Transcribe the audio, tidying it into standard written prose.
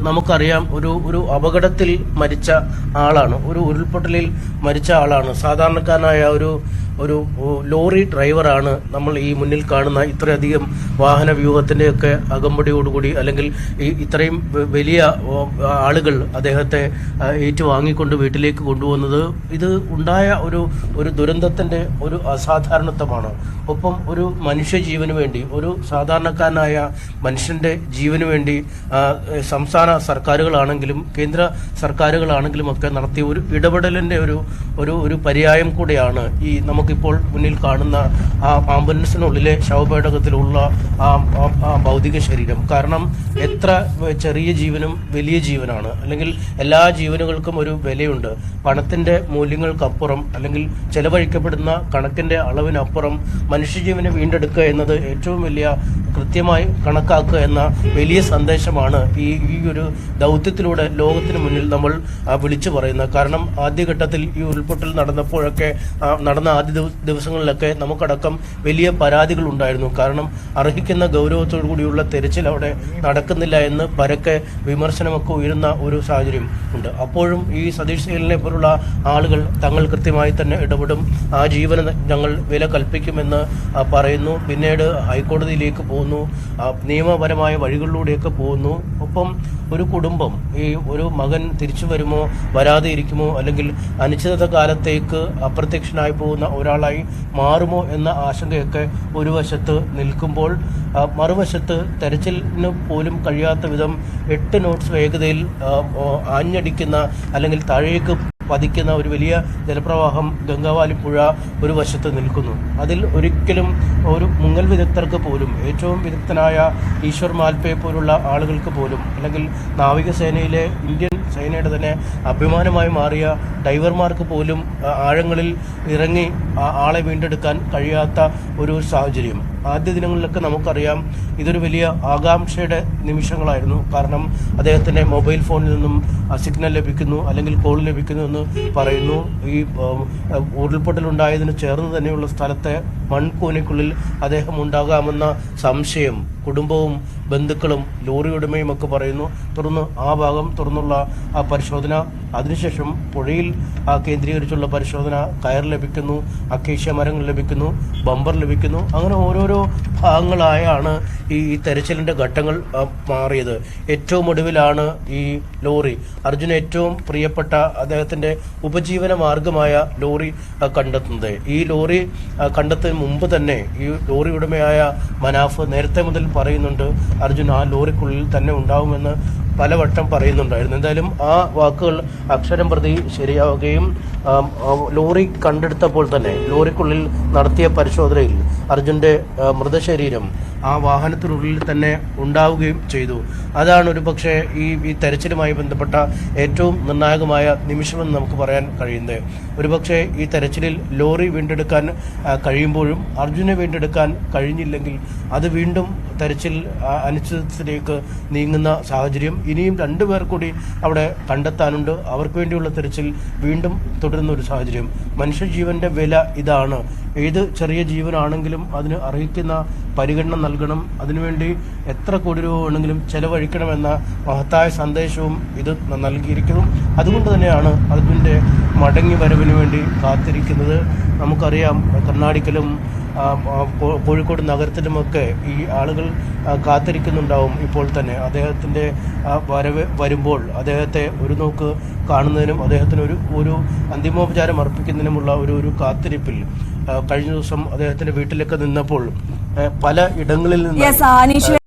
നമുക്കറിയാം ഒരു ഒരു അപകടത്തിൽ മരിച്ച ആളാണ്, ഒരു ഉരുൾപൊട്ടലിൽ മരിച്ച ആളാണ്. സാധാരണക്കാരനായ ഒരു ഒരു ലോറി ഡ്രൈവറാണ് നമ്മൾ ഈ മുന്നിൽ കാണുന്ന ഇത്രയധികം വാഹന വ്യൂഹത്തിൻ്റെയൊക്കെ അകമ്പടിയോടുകൂടി, അല്ലെങ്കിൽ ഈ ഇത്രയും വലിയ ആളുകൾ അദ്ദേഹത്തെ ഏറ്റുവാങ്ങിക്കൊണ്ട് വീട്ടിലേക്ക് കൊണ്ടുപോകുന്നത്. ഇത് ഉണ്ടായ ഒരു ഒരു ദുരന്തത്തിൻ്റെ ഒരു അസാധാരണത്വമാണ്. ഒപ്പം ഒരു മനുഷ്യജീവന് വേണ്ടി, ഒരു സാധാരണക്കാരനായ മനുഷ്യൻ്റെ ജീവന് വേണ്ടി സംസ്ഥാന സർക്കാരുകളാണെങ്കിലും കേന്ദ്ര സർക്കാരുകളാണെങ്കിലും ഒക്കെ നടത്തിയ ഒരു ഇടപെടലിൻ്റെ ഒരു പര്യായം കൂടെയാണ് ഈ നമുക്കിപ്പോൾ മുന്നിൽ കാണുന്ന ആ ആംബുലൻസിനുള്ളിലെ ശവപേടകത്തിലുള്ള ആ ഭൗതിക ശരീരം. കാരണം എത്ര ചെറിയ ജീവനും വലിയ ജീവനാണ്, അല്ലെങ്കിൽ എല്ലാ ജീവനുകൾക്കും ഒരു വിലയുണ്ട്. പണത്തിൻ്റെ മൂല്യങ്ങൾക്കപ്പുറം, അല്ലെങ്കിൽ ചെലവഴിക്കപ്പെടുന്ന കണക്കിൻ്റെ അളവിനപ്പുറം മനുഷ്യജീവനെ വീണ്ടെടുക്കുക എന്നത് ഏറ്റവും വലിയ കൃത്യമായി കണക്കാക്കുക എന്ന വലിയ സന്ദേശമാണ് ഈ ഒരു ദൗത്യത്തിലൂടെ ലോകത്തിന് മുന്നിൽ നമ്മൾ വിളിച്ചു പറയുന്നത്. കാരണം ആദ്യഘട്ടത്തിൽ ഈ ഉരുൾപൊട്ടൽ നടന്ന ആദ്യ ദിവസങ്ങളിലൊക്കെ നമുക്കടക്കം വലിയ പരാതികൾ ഉണ്ടായിരുന്നു. കാരണം അർഹിക്കുന്ന ഗൗരവത്തോടു കൂടിയുള്ള തെരച്ചിൽ അവിടെ നടക്കുന്നില്ല എന്ന് പരക്കെ വിമർശനമൊക്കെ ഉയരുന്ന ഒരു സാഹചര്യം ഉണ്ട്. അപ്പോഴും ഈ സതീഷ് സേലിനെ പോലുള്ള ആളുകൾ തങ്ങൾ കൃത്യമായി തന്നെ ഇടപെടും, ആ ജീവന് ഞങ്ങൾ വില കൽപ്പിക്കുമെന്ന് പറയുന്നു. പിന്നീട് ഹൈക്കോടതിയിലേക്ക് പോകുന്നു, നിയമപരമായ വഴികളിലൂടെയൊക്കെ പോകുന്നു. ഒപ്പം ഒരു കുടുംബം, ഈ ഒരു മകൻ തിരിച്ചു വരുമോ വരാതെ ഇരിക്കുമോ, അല്ലെങ്കിൽ അനിശ്ചിത കാലത്തേക്ക് അപ്രത്യക്ഷനായി പോകുന്ന ഒരാളായി മാറുമോ എന്ന ആശങ്കയൊക്കെ ഒരു വശത്ത് നിൽക്കുമ്പോൾ, മറുവശത്ത് തെരച്ചിലിന് പോലും കഴിയാത്ത വിധം 8 knots വേഗതയിൽ ആഞ്ഞടിക്കുന്ന, അല്ലെങ്കിൽ താഴേക്ക് പതിക്കുന്ന ഒരു വലിയ ജലപ്രവാഹം ഗംഗാവാലി പുഴ ഒരു വശത്ത് നിൽക്കുന്നു. അതിൽ ഒരിക്കലും ഒരു മുങ്ങൽ വിദഗ്ധർക്ക് പോലും, ഏറ്റവും വിദഗ്ധനായ ഈശ്വർ മാൽപയെ പോലുള്ള ആളുകൾക്ക് പോലും, അല്ലെങ്കിൽ നാവികസേനയിലെ ഇന്ത്യൻ സേനയുടെ തന്നെ അഭിമാനമായി മാറിയ ഡൈവർമാർക്ക് പോലും ആഴങ്ങളിൽ ഇറങ്ങി ആളെ വീണ്ടെടുക്കാൻ കഴിയാത്ത ഒരു സാഹചര്യം. ആദ്യ ദിനങ്ങളിലൊക്കെ നമുക്കറിയാം ഇതൊരു വലിയ ആകാംക്ഷയുടെ നിമിഷങ്ങളായിരുന്നു. കാരണം അദ്ദേഹത്തിൻ്റെ മൊബൈൽ ഫോണിൽ നിന്നും സിഗ്നൽ ലഭിക്കുന്നു, അല്ലെങ്കിൽ കോൾ ലഭിക്കുന്നു എന്ന് പറയുന്നു. ഈ ഉരുൾപൊട്ടലുണ്ടായതിന് ചേർന്ന് തന്നെയുള്ള സ്ഥലത്തെ മൺകൂനയ്ക്കുള്ളിൽ അദ്ദേഹം ഉണ്ടാകാമെന്ന സംശയം കുടുംബവും ബന്ധുക്കളും ലോറി ഉടമയും ഒക്കെ പറയുന്നു. തുടർന്ന് ആ ഭാഗം തുറന്നുള്ള ആ പരിശോധന, അതിനുശേഷം പുഴയിൽ കേന്ദ്രീകരിച്ചുള്ള പരിശോധന, കയർ ലഭിക്കുന്നു, അക്കേഷ്യ മരങ്ങൾ ലഭിക്കുന്നു, ബമ്പർ ലഭിക്കുന്നു. അങ്ങനെ ഓരോരോ ഭാഗങ്ങളായാണ് ഈ തെരച്ചിലിൻ്റെ ഘട്ടങ്ങൾ മാറിയത്. ഏറ്റവും ഒടുവിലാണ് ഈ ലോറി, അർജുന് ഏറ്റവും പ്രിയപ്പെട്ട അദ്ദേഹത്തിൻ്റെ ഉപജീവന മാർഗമായ ലോറി കണ്ടെത്തുന്നത്. ഈ ലോറി കണ്ടെത്തുന്നതിന് മുമ്പ് തന്നെ ഈ ലോറി ഉടമയായ മനാഫ് നേരത്തെ മുതൽ പറയുന്നുണ്ട് അർജുൻ ആ ലോറിക്കുള്ളിൽ തന്നെ ഉണ്ടാവുമെന്ന് പലവട്ടം പറയുന്നുണ്ടായിരുന്നു. എന്തായാലും ആ വാക്കുകൾ അക്ഷരം പ്രതി ശരിയാവുകയും ലോറി കണ്ടെടുത്തപ്പോൾ തന്നെ ലോറിക്കുള്ളിൽ നടത്തിയ പരിശോധനയിൽ അർജുൻ്റെ മൃതശരീരം ആ വാഹനത്തിനുള്ളിൽ തന്നെ ഉണ്ടാവുകയും ചെയ്തു. അതാണ് ഒരു പക്ഷേ ഈ തെരച്ചിലുമായി ബന്ധപ്പെട്ട ഏറ്റവും നിർണായകമായ നിമിഷമെന്ന് നമുക്ക് പറയാൻ കഴിയുന്നത്. ഒരുപക്ഷെ ഈ തെരച്ചിലിൽ ലോറി വീണ്ടെടുക്കാൻ കഴിയുമ്പോഴും അർജുനെ വീണ്ടെടുക്കാൻ കഴിഞ്ഞില്ലെങ്കിൽ അത് വീണ്ടും തെരച്ചിൽ അനിശ്ചിതത്തിലേക്ക് നീങ്ങുന്ന സാഹചര്യം. ഇനിയും 2 പേർ കൂടി അവിടെ കണ്ടെത്താനുണ്ട്. അവർക്ക് വേണ്ടിയുള്ള തെരച്ചിൽ വീണ്ടും തുടരുന്ന ഒരു സാഹചര്യം. മനുഷ്യജീവന്റെ വില ഇതാണ്. ഏത് ചെറിയ ജീവനാണെങ്കിലും അതിന് അർഹിക്കുന്ന പരിഗണന നൽകണം. അതിനുവേണ്ടി എത്ര കോടി രൂപ വേണമെങ്കിലും ചെലവഴിക്കണമെന്ന മഹത്തായ സന്ദേശവും ഇത് നൽകിയിരിക്കുന്നു. അതുകൊണ്ട് തന്നെയാണ് അതിൻ്റെ മടങ്ങി വരവിന് വേണ്ടി കാത്തിരിക്കുന്നത്. നമുക്കറിയാം കർണാടകയിലും കോഴിക്കോട് നഗരത്തിലുമൊക്കെ ഈ ആളുകൾ കാത്തിരിക്കുന്നുണ്ടാവും. ഇപ്പോൾ തന്നെ അദ്ദേഹത്തിൻ്റെ വരുമ്പോൾ അദ്ദേഹത്തെ ഒരു നോക്ക് കാണുന്നതിനും അദ്ദേഹത്തിന് ഒരു അന്തിമോപചാരം അർപ്പിക്കുന്നതിനുമുള്ള ഒരു കാത്തിരിപ്പിൽ കഴിഞ്ഞ ദിവസം അദ്ദേഹത്തിൻ്റെ വീട്ടിലൊക്കെ നിന്നപ്പോൾ പല ഇടങ്ങളിൽ നിന്ന്